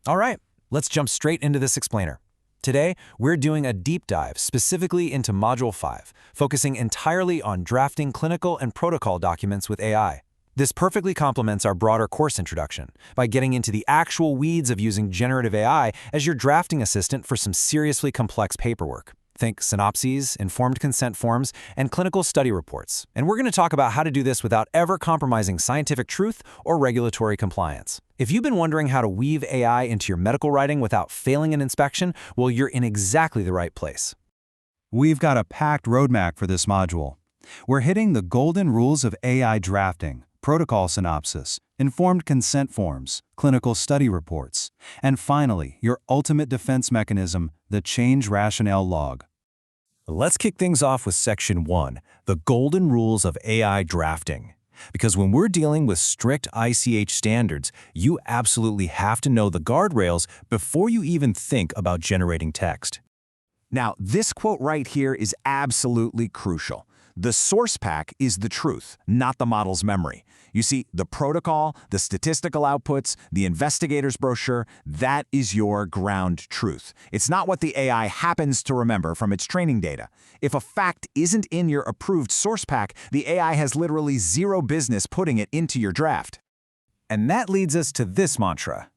All right, let's jump straight into this explainer. Today, we're doing a deep dive specifically into Module 5, focusing entirely on drafting clinical and protocol documents with AI. This perfectly complements our broader course introduction by getting into the actual weeds of using generative AI as your drafting assistant for some seriously complex paperwork. Think synopses, informed consent forms, and clinical study reports. And we're going to talk about how to do this without ever compromising scientific truth or regulatory compliance. If you've been wondering how to weave AI into your medical writing without failing an inspection, well, you're in exactly the right place. We've got a packed roadmap for this module. We're hitting the golden rules of AI drafting, protocol synopsis, informed consent forms, clinical study reports, and finally, your ultimate defense mechanism, the change rationale log. Let's kick things off with Section 1, the golden rules of AI drafting. Because when we're dealing with strict ICH standards, you absolutely have to know the guardrails before you even think about generating text. Now, this quote right here is absolutely crucial. The source pack is the truth, not the model's memory. You see, the protocol, the statistical outputs, the investigator's brochure, that is your ground truth. It's not what the AI happens to remember from its training data. If a fact isn't in your approved source pack, the AI has literally zero business putting it into your draft. And that leads us to this mantra: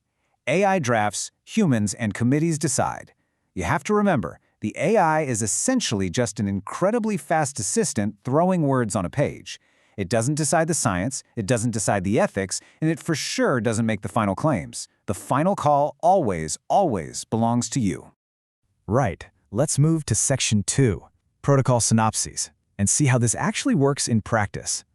AI drafts, humans and committees decide. You have to remember, the AI is essentially just an incredibly fast assistant throwing words on a page. It doesn't decide the science, it doesn't decide the ethics, and it for sure doesn't make the final claims. The final call always belongs to you. Right. Let's move to Section 2, Protocol Synopses, and see how this actually works in practice.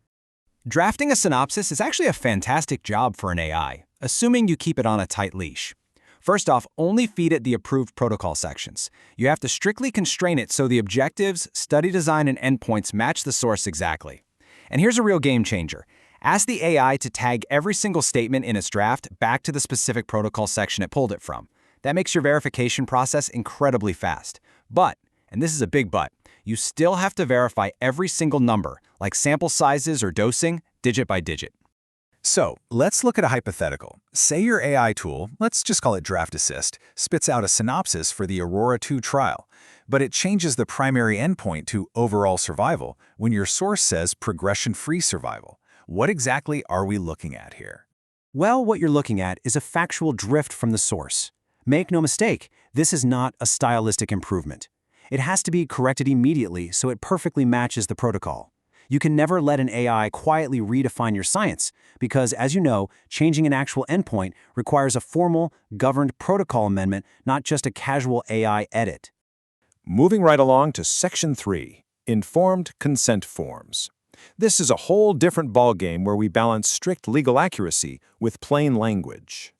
Drafting a synopsis is actually a fantastic job for an AI, assuming you keep it on a tight leash. First off, only feed it the approved protocol sections. You have to strictly constrain it so the objectives, study design, and endpoints match the source exactly. And here's a real game changer. Ask the AI to tag every single statement in its draft back to the specific protocol section it pulled it from. That makes your verification process incredibly fast. But, and this is a big but, you still have to verify every single number, like sample sizes or dosing, digit by digit. So, let's look at a hypothetical. Say your AI tool, let's just call it Draft Assist, spits out a synopsis for the Aurora 2 trial, but it changes the primary endpoint to overall survival when your source says progression-free survival. What exactly are we looking at here? Well, what you're looking at is a factual drift from the source. Make no mistake, this is not a stylistic improvement. It has to be corrected immediately so it perfectly matches the protocol. You can never let an AI quietly redefine your science because, as you know, changing an actual endpoint requires a formal, governed protocol amendment, not just a casual AI edit. Moving right along to Section 3, Informed Consent Forms. This is a whole different ballgame where we balance strict legal accuracy with plain language.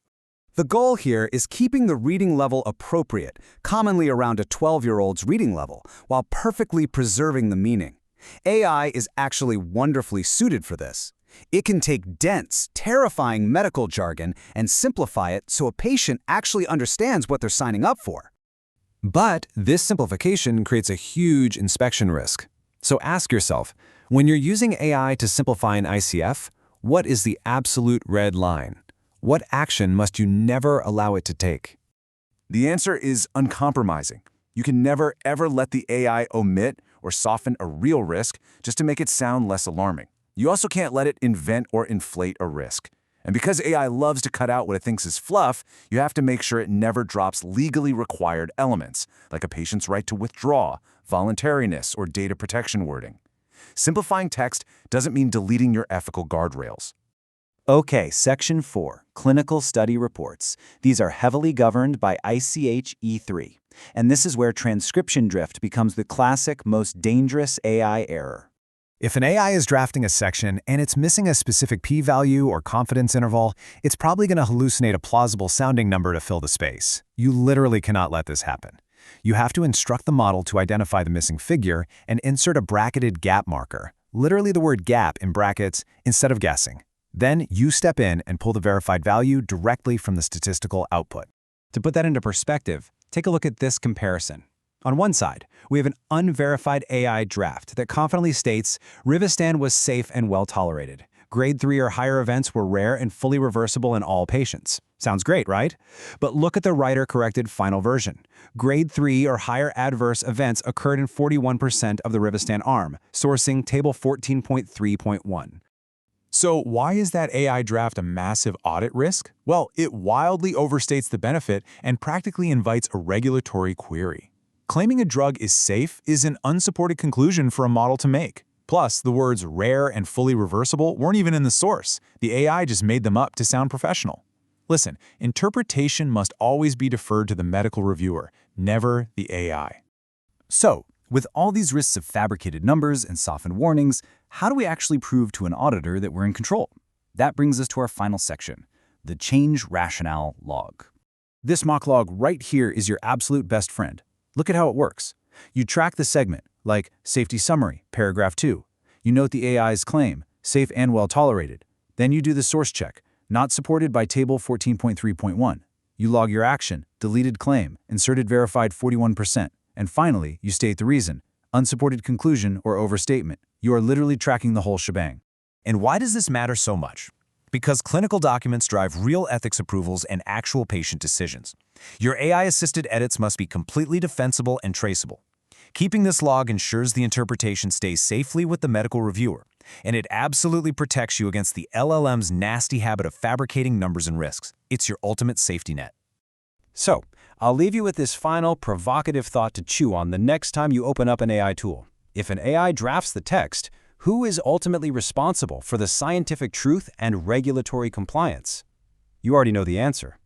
The goal here is keeping the reading level appropriate, commonly around a 12-year-old's reading level, while perfectly preserving the meaning. AI is actually wonderfully suited for this. It can take dense, terrifying medical jargon and simplify it so a patient actually understands what they're signing up for. But this simplification creates a huge inspection risk. So ask yourself, when you're using AI to simplify an ICF, what is the absolute red line? What action must you never allow it to take? The answer is uncompromising. You can never, ever let the AI omit or soften a real risk just to make it sound less alarming. You also can't let it invent or inflate a risk. And because AI loves to cut out what it thinks is fluff, you have to make sure it never drops legally required elements, like a patient's right to withdraw, voluntariness, or data protection wording. Simplifying text doesn't mean deleting your ethical guardrails. Okay, Section 4, Clinical Study Reports. These are heavily governed by ICH E3. And this is where transcription drift becomes the classic, most dangerous AI error. If an AI is drafting a section and it's missing a specific p-value or confidence interval, it's probably going to hallucinate a plausible-sounding number to fill the space. You literally cannot let this happen. You have to instruct the model to identify the missing figure and insert a bracketed gap marker, literally the word gap in brackets, instead of guessing. Then you step in and pull the verified value directly from the statistical output. To put that into perspective, take a look at this comparison. On one side, we have an unverified AI draft that confidently states Rivistan was safe and well tolerated. Grade 3 or higher events were rare and fully reversible in all patients. Sounds great, right? But look at the writer-corrected final version. Grade 3 or higher adverse events occurred in 41% of the Rivistan arm, sourcing Table 14.3.1. So why is that AI draft a massive audit risk? Well, it wildly overstates the benefit and practically invites a regulatory query. Claiming a drug is safe is an unsupported conclusion for a model to make. Plus, the words rare and fully reversible weren't even in the source. The AI just made them up to sound professional. Listen, interpretation must always be deferred to the medical reviewer, never the AI. So, with all these risks of fabricated numbers and softened warnings, how do we actually prove to an auditor that we're in control? That brings us to our final section, the change rationale log. This mock log right here is your absolute best friend. Look at how it works. You track the segment, like safety summary, paragraph 2. You note the AI's claim, safe and well tolerated. Then you do the source check, not supported by table 14.3.1. You log your action, deleted claim, inserted verified 41%. And finally, you state the reason, unsupported conclusion or overstatement. You are literally tracking the whole shebang. And why does this matter so much? Because clinical documents drive real ethics approvals and actual patient decisions. Your AI-assisted edits must be completely defensible and traceable. Keeping this log ensures the interpretation stays safely with the medical reviewer, and it absolutely protects you against the LLM's nasty habit of fabricating numbers and risks. It's your ultimate safety net. So, I'll leave you with this final provocative thought to chew on the next time you open up an AI tool. If an AI drafts the text, who is ultimately responsible for the scientific truth and regulatory compliance? You already know the answer.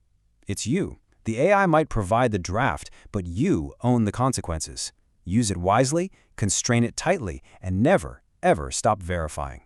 It's you. The AI might provide the draft, but you own the consequences. Use it wisely, constrain it tightly, and never, ever stop verifying.